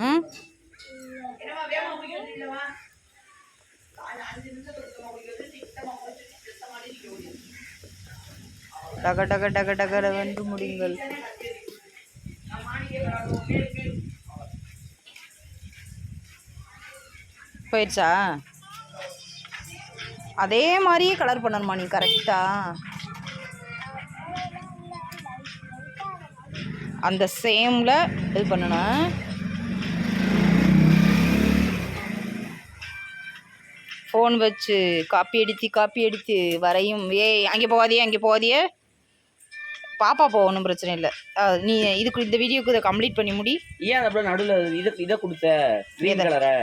ம் டக டக டக டக வென்று முடியுங்கள். போயிடுச்சா? அதே மாதிரியே கலர் பண்ணணுமா நீ கரெக்டா? அந்த சேம்ல இது பண்ணணும். ஃபோன் வச்சு காப்பி அடித்து வரையும். அங்கே போகாதியே பாப்பா ஒன்றும் பிரச்சனை இல்லை. நீ இதுக்கு இந்த வீடியோக்கு இதை கம்ப்ளீட் பண்ணி முடி. ஏன் அப்படியே நடுவில் இதை கொடுத்த கிரீன் கலரை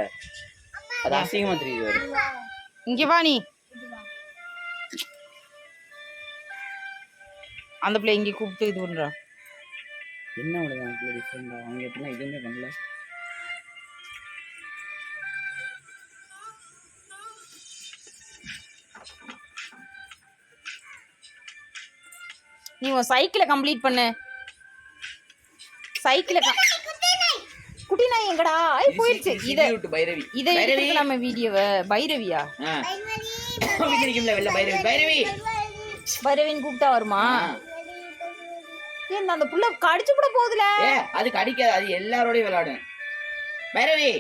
அது அசிங்கமாக தெரியுது. இங்கே வா, நீ அந்த பிள்ளை இங்கே கூப்பிட்டு இது பண்ணுறா. என்ன அவ்வளோதான் டிஃப்ரெண்டா? அவங்க எப்படிலாம் எதுவுமே பண்ணல. நீ உன் சைக்கிளை கம்ப்ளீட் பண்ணு. சைக்கிளை குட்டி நாய் எங்கடா போயிடுச்சு. இதை நம்ம வீடியோவை பைரவியா பைரவின்னு கூப்பிட்டா வருமா? ஏன் அந்த புள்ள கடிச்சு கூட போகுதுல? அது கடிக்காது, அது எல்லாரோடையும் விளையாடும். பைரவி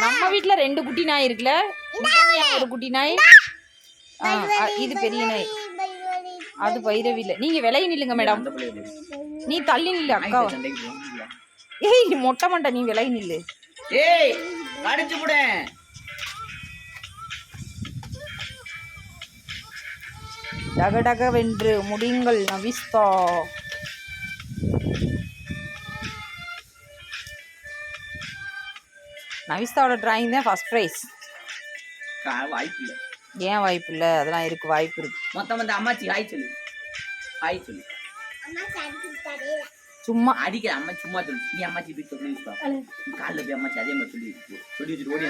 நம்ம வீட்டுல 2 குட்டி நாய் இருக்குல்ல, ஒரு குட்டி நாய், இது பெரிய நாய், அது பைரவி இல்ல. நீங்க விலகி நில்லுங்க மேடம். நீ தள்ளி நில்லு அக்கா. ஏய் மொட்டை மண்டை, நீ விலகி நில்லு. ஏய் கடிச்சு போடு. டக டக வென்று முடியுங்கள் நவிஸ்தா. நவிஸ்தாவோட டிராயிங் தான் ஃபர்ஸ்ட் ப்ரைஸ். வாய்ப்பு இல்லை. ஏன் வாய்ப்பு இல்லை? அதெல்லாம் இருக்கு, வாய்ப்பு இருக்கு. மொத்தம் வந்து அம்மாச்சி ஹாய் சொல்லு. ஹாய் சொல்லு. சும்மா அடிக்கிற அம்மா சும்மா சொல்லு. நீ அம்மாச்சி போய் சொல்லி காலில் போய் அம்மாச்சி அதே மாதிரி சொல்லி வச்சுட்டு ஓடி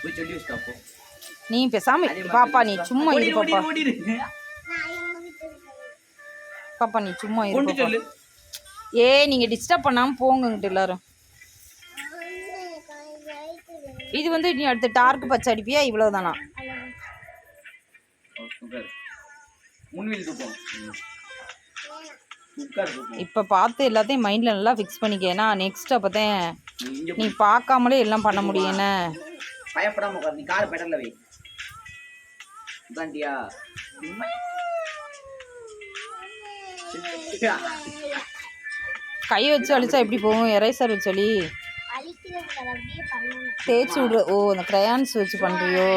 போய் சொல்லி வச்சுட்டா. அப்போ நீ பேசாம பாப்பா, நீ சும்மா இரு பாப்பா. பாப்பா நீ சும்மா இரு சொல்லு. நீங்க டிஸ்டர்ப் பண்ணாம போங்கங்கிட்ட எல்லாரும். இது வந்து நீ அடுத்த டார்க் பச்சை அடிப்பியா? இவ்வளவுதானா? இப்ப பார்த்து எல்லாத்தையும் மைண்ட்ல நல்லா ஃபிக்ஸ் பண்ணிக்க. ஏன்னா நெக்ஸ்ட் அப்பதான் நீ பார்க்காமலே எல்லாம் பண்ண முடியும். என்ன பயப்படாம உட்கார். நீ கால் பெடல்ல வை. உட்காண்டியா? கை வச்சு அழிச்சா எப்படி போகும்? எரேசர் வச்சு அழி. தேய்ச்சி விடுற. ஓ அந்த கிரையான்ஸ் வச்சு பண்றியோ?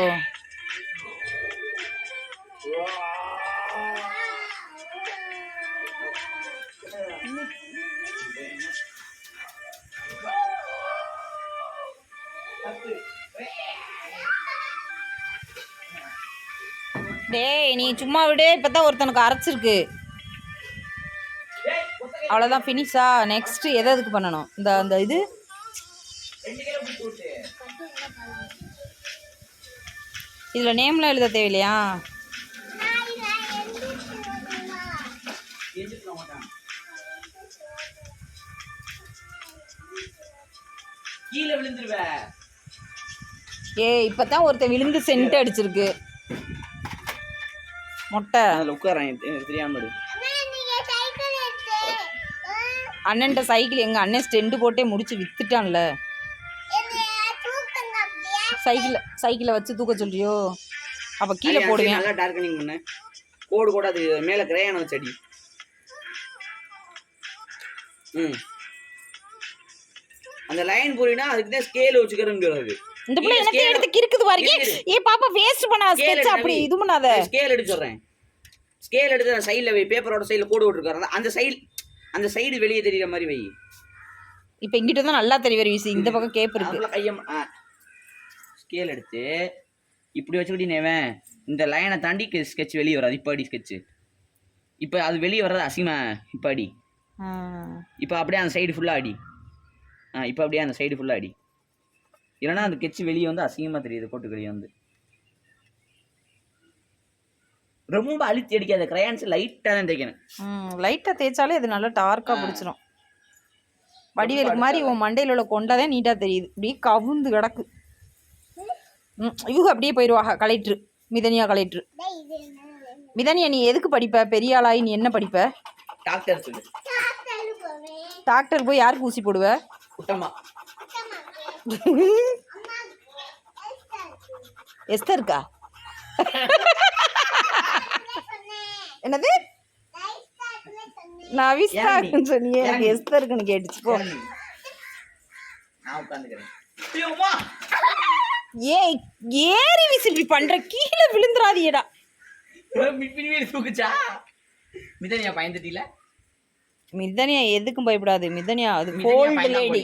டேய் நீ சும்மா விடு. இப்பதான் ஒருத்தனுக்கு அரைச்சிருக்கு. அவ்வளோதான், ஃபினிஷா? நெக்ஸ்ட் எதுக்கு பண்ணணும்? அந்த இது இதுல நேம்லாம் எழுத தேவையில்லையா? இப்பதான் ஒருத்தன் விழுந்து சென்ட் அடிச்சிருக்கு. மொட்டை தெரியாம அண்ணன்ட்ட சைக்கிள் எங்க அண்ணன் ஸ்டெண்டு போட்டே முடிச்சு வித்துட்டான்ல. சைக்கிளை வச்சு தூக்க சொல்றியோ? அப்ப கீழே போடுவேன். நல்லா டார்க்கனிங் பண்ண கோடு கூட அது மேல கிரேயான் வச்சு அடி. அந்த லைன் போறினா அதுக்கு தான் ஸ்கேல் வச்சுக்கறேங்கிறது. இந்த புள்ள என்னத்தை எடுத்து கிறுக்குது பாருங்க. பாப்பா வேஸ்ட் பண்ணா ஸ்கெட்ச் அப்படி இது பண்ணாத. ஸ்கேல் எடுத்து சொல்றேன். ஸ்கேல் எடுத்து அந்த சைடுல வை. பேப்பரோட சைடுல கோடு போட்டுருக்காங்க. அந்த சைடு வெளியே தெரியுற மாதிரி வை. இப்ப இங்கிட்ட தான் நல்லா தெரியும் வீசி. இந்த பக்கம் கேப் இருக்கு. ஸ்கேல் எடுத்து இப்படி வச்சுக்கிட்டீனேவன் இந்த லைனை தாண்டி ஸ்கெட்ச் வெளியே வராது. இப்போ அடி ஸ்கெட்ச். இப்போ அது வெளியே வர்றது அசிமா. இப்போ அடி. இப்போ அப்படியே அந்த சைடு ஃபுல்லாக அடி. இப்போ அப்படியே அந்த சைடு ஃபுல்லாக அடி. இல்லைன்னா அந்த ஸ்கெட்ச் வெளியே வந்து அசிங்கமாக தெரியுது. போட்டு வெளியே வந்து ரொம்ப அழுத்தி அடிக்காத, கிரையான்ஸ் லைட்டா தான் தேய்க்கணும். லைட்டா தேய்ச்சாலே அது நல்லா டார்க்கா பிடிச்சிரும். வடிவேலுக்கு மாதிரி உன் மண்டையில் உள்ள கொண்டாதான் நீட்டா தெரியுது, அப்படியே கவுந்து கிடக்கு. இவங்க அப்படியே போயிடுவாங்க கலெக்டர், மிதனியா கலெக்டர். மிதனியா நீ எதுக்கு படிப்ப, பெரிய ஆளாயி நீ என்ன படிப்ப? டாக்டர் சொல்லு. டாக்டர் போய் யாருக்கு ஊசி போடுவ? குட்டம்மா. எஸ்தருக்கா? என்னது நவிஸ்தாக்குன்னு சொன்னியே, எனக்கு எஸ்தருக்குன்னு கேட்டுச்சு. போ. நான் உட்காந்துக்கிறேன். ஏய் ஏறி விசில் பண்ற, கீழே விழுந்துராதியடா. தூக்குச்சா மிதனியா பயந்துட்டீல? மிதனியா எதுக்கும் பயப்படாது. மிதனியா அது கோல்டு லேடி.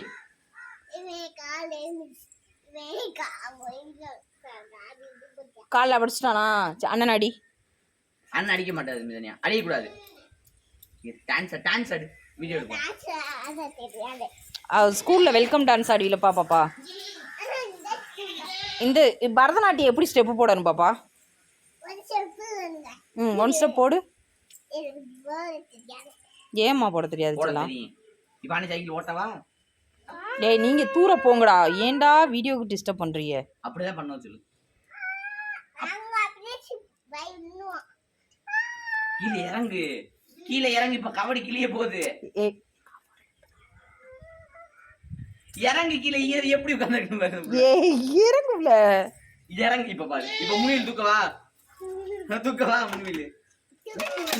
காலில் அடிச்சிட்டானா அண்ணன் அடி? அண்ணன் அடிக்க மாட்டாது மிதனியா, அடிக்கக்கூடாது. டான்ஸ் ஆடு, வீடியோ எடுப்போம். ஸ்கூலில் வெல்கம் டான்ஸ் ஆடிவிலப்பா பாப்பா? இந்த பரதநாட்டியம் எப்படி ஸ்டெப்பு போடணும் பாப்பா? ஒன் ஸ்டெப் போடு. ஏம்மா போட தெரியாது? Cycle Ottawa? டேய் நீங்க தூர போங்கடா, ஏன்டா வீடியோக்கு டிஸ்டர்ப் பண்றீங்க? அப்படிதான் பண்ண சொல்லு. கீழே இறங்கு, கீழே இறங்கு. இப்ப கபடி கிளிய போகுது. இறங்கு கீழே. எப்படி உட்கார்ந்து இறங்குல? இறங்கு. இப்ப பாரு, இப்ப முனியில் தூக்கவா? தூக்கவா முனியில்?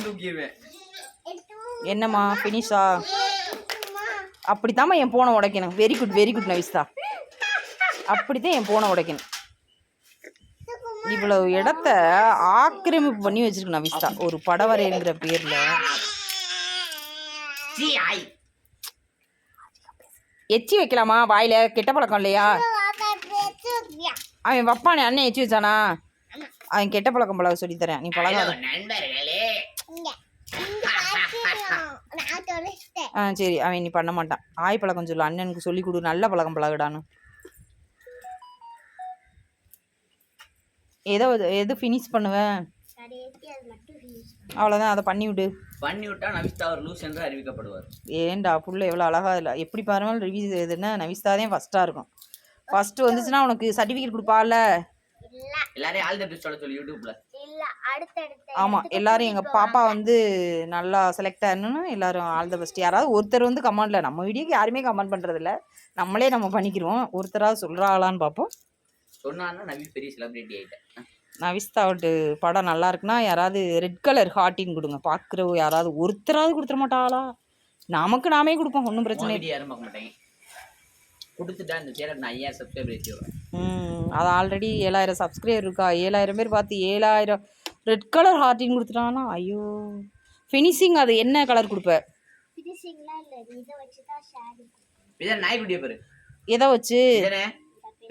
தூக்கியவே. என்னம்மா பினிஷா? அப்படித்தாம்மா என் போனை உடைக்கணும். வெரி குட் வெரி குட் நவிஸ்தா. அப்படித்தான் என் போனை உடைக்கணும். இவ்வளவு இடத்த ஆக்கிரமிப்பு பண்ணி வச்சிருக்கு நவிஸ்தா ஒரு படவரைங்கிற பேர்ல. எச்சி வைக்கலாமா வாயில? கெட்ட பழக்கம் இல்லையா? அவன் வப்பானே அண்ணன் எச்சி வச்சானா? அவன் கெட்ட பழக்கம் பழக சொல்லி தரேன், நீ பழகாத. சரி அவன் நீ பண்ண மாட்டான். ஆய் பழக்கம் சொல்லு, அண்ணனுக்கு சொல்லி கொடு, நல்ல பழக்கம் பழகுடான்னு. எது ஃபினிஷ் பண்ணுவேன்? அவ்வளோதான், அதை பண்ணி விடு. பண்ணி விட்டா நவிஸ்தா ஒரு லூஸ் என்று அறிவிக்கப்படுவார். ஏன்டா புள்ள எவ்வளோ அழகா இல்லை? எப்படி பாருங்கள் ரிவ்யூ எதுன்னா நவிஸ்தாதான் ஃபஸ்ட்டாக இருக்கும். ஃபஸ்ட்டு வந்துச்சுன்னா உனக்கு சர்டிஃபிகேட் கொடுப்பால. எல்லாரையும் ஆல் தி பெஸ்ட் சொல்ல சொல்லி யூடியூப்ல. ஆமாம் எல்லாரும் எங்கள் பாப்பா வந்து நல்லா செலக்ட் ஆகணும்னு எல்லாரும் ஆல் தி பெஸ்ட். யாராவது ஒருத்தர் வந்து கமெண்டில், நம்ம வீடியோக்கு யாருமே கமெண்ட் பண்ணுறதில்ல, நம்மளே நம்ம பண்ணிக்கிறோம். ஒருத்தராவது சொல்கிறாங்களான்னு பார்ப்போம். சொன்னான்னா நவிஸ் பெரிய செலிபிரிட்டி ஆகிட்டேன். நவிஸ்தாவோட படம் நல்லா இருக்குன்னா யாராவது ரெட் கலர் ஹார்ட்டின்னு கொடுங்க. பார்க்குற யாராவது ஒருத்தராவது கொடுத்துட மாட்டாளா? நமக்கு நாமே கொடுப்போம், ஒன்றும் பிரச்சனை இல்லை. யாரும் பார்க்க மாட்டேங்க. கொடுத்துட்டா இந்த சேனல் நான் 5000 சப்ஸ்கிரைபர் ஏற்றிடுவேன். அது ஆல்ரெடி 7000 சப்ஸ்கிரைபர் இருக்கா. 7000 பேர் பார்த்து 7000 ரெட் கலர் ஹார்ட்டின்னு கொடுத்துட்டானா ஐயோ. ஃபினிஷிங் அது என்ன கலர் கொடுப்ப? நாய்க்குட்டியை பாரு. எதை வச்சு?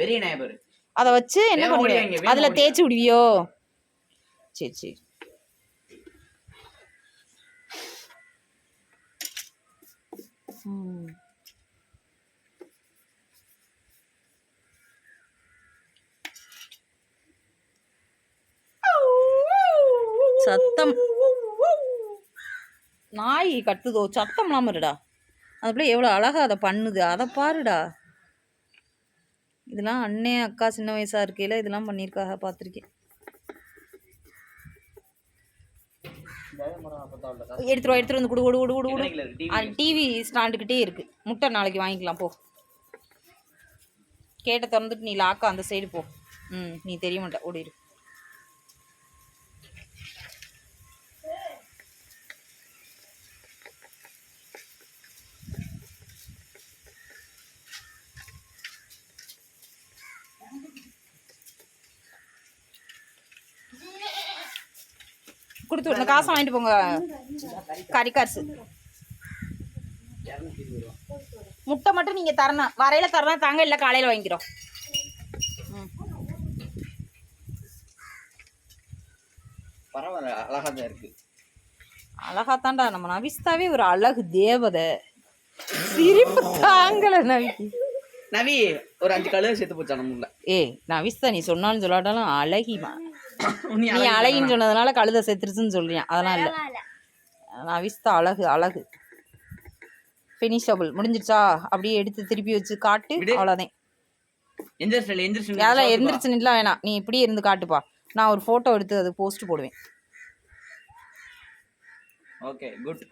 பெரிய நாயை பாரு. அதை வச்சு என்ன பண்ணுவீங்க? அதில் தேய்ச்சி விடுவியோ? சரி சரி. சத்தம் நாய் கத்துதோ, சத்தம் இல்லாம இருடா. அது பிள்ளை எவ்வளோ அழகா அதை பண்ணுது, அதை பாருடா. இதெல்லாம் அண்ணே அக்கா சின்ன வயசா இருக்கையில இதெல்லாம் பண்ணியிருக்காக, பார்த்துருக்கேன். எடுத்துருவா வந்து குடு குடு குடு குடு குடு. டிவி ஸ்டாண்டுக்கிட்டே இருக்கு. முட்டை நாளைக்கு வாங்கிக்கலாம் போ. கேட்ட திறந்துட்டு நீ லாக்கா அந்த சைடு போ. நீ தெரிய மாட்டா, ஓடிடு. கொடுத்து விடுங்க, காசை வாங்கிட்டு போங்க. கறி காசு முட்டை மட்டும் நீங்கள் தரணும், வரையில தரணும் தாங்க, இல்லை காலையில் வாங்கிக்கிறோம். பரவாயில்ல, அழகா தான் இருக்கு. அழகாத்தாண்டா, நம்ம நவிஸ்தாவே ஒரு அழகு தேவதை. சிரிப்பு தாங்கல நவி. நவி ஒரு 5 கலர் சேர்த்து போச்சா நம்ம. ஏய் நவிஸ்தா நீ சொன்னாலும் சொல்லாட்டாலும் அழகிமா. நீ நீ அழகின்னு சொன்னதுனால கழுதை செத்துருச்சுன்னு சொல்றியா? அதெல்லாம் இல்லை. அவிஸ்தா அழகு அழகு. ஃபினிஷபிள் முடிஞ்சிருச்சா? அப்படியே எடுத்து திருப்பி வச்சு காட்டு. அவ்வளோதான். அதெல்லாம் எந்திரிச்சு நில்லாம் வேணாம். நீ இப்படியே இருந்து காட்டுப்பா. நான் ஒரு ஃபோட்டோ எடுத்து அது போஸ்ட் போடுவேன். Okay good,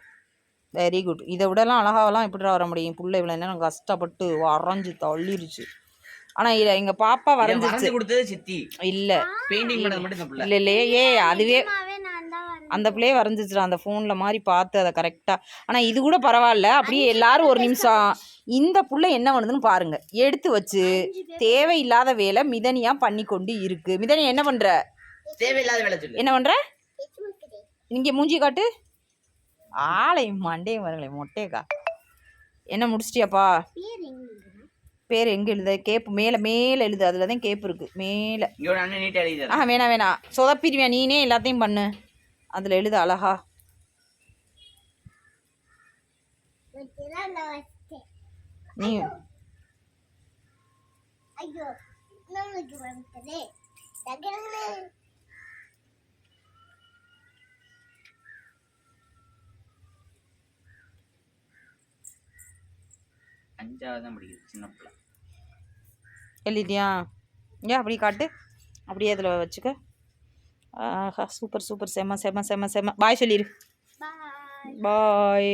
very good. இதை விடலாம் அழகாவெல்லாம் எப்படிடா வர முடியும்? புள்ள இவ்வளோ நேரம் கஷ்டப்பட்டு வரைஞ்சி தள்ளிருச்சு. ஆனால் இதை எங்கள் பாப்பா வரைஞ்சிருச்சு. கொடுத்தது சித்தி இல்லை, பெயிண்டிங் பண்ணது மட்டும் இல்லை இல்லையே. அதுவே அந்த பிள்ளையே வரைஞ்சிச்சுடா அந்த ஃபோனில் மாதிரி பார்த்து அதை கரெக்டாக. ஆனால் இது கூட பரவாயில்ல. அப்படியே எல்லாரும் ஒரு நிமிஷம் இந்த புள்ள என்ன பண்ணுதுன்னு பாருங்க. எடுத்து வச்சு தேவையில்லாத வேலை மிதனியா பண்ணி கொண்டு இருக்கு. மிதனி என்ன பண்ற? தேவையில்லாத வேலை சொல்லு. என்ன பண்ற? இங்கே மூஞ்சி காட்டு. ஆளையும் மண்டையும் பாருங்களேன் மொட்டையக்கா. என்ன முடிச்சிட்டியாப்பா? பேர் எங்கே எழுத? கேப்பு மேலே மேலே எழுது. அதில் தான் கேப்பு இருக்குது மேலே. வேணாம் வேணாம், சொதப்பிடுவேன். நீனே எல்லாத்தையும் பண்ணு. அதில் எழுது அழகா. நீ அஞ்சாவது தான் படிக்குது சின்ன பிள்ளை. எழுதிட்டியா? ஏன் அப்படி காட்டு. அப்படியே அதில் வச்சுக்க. ஆஹா சூப்பர் சூப்பர். செம்ம செம்ம செம்ம செம்ம. பாய் சொல்லிடு. பாய்.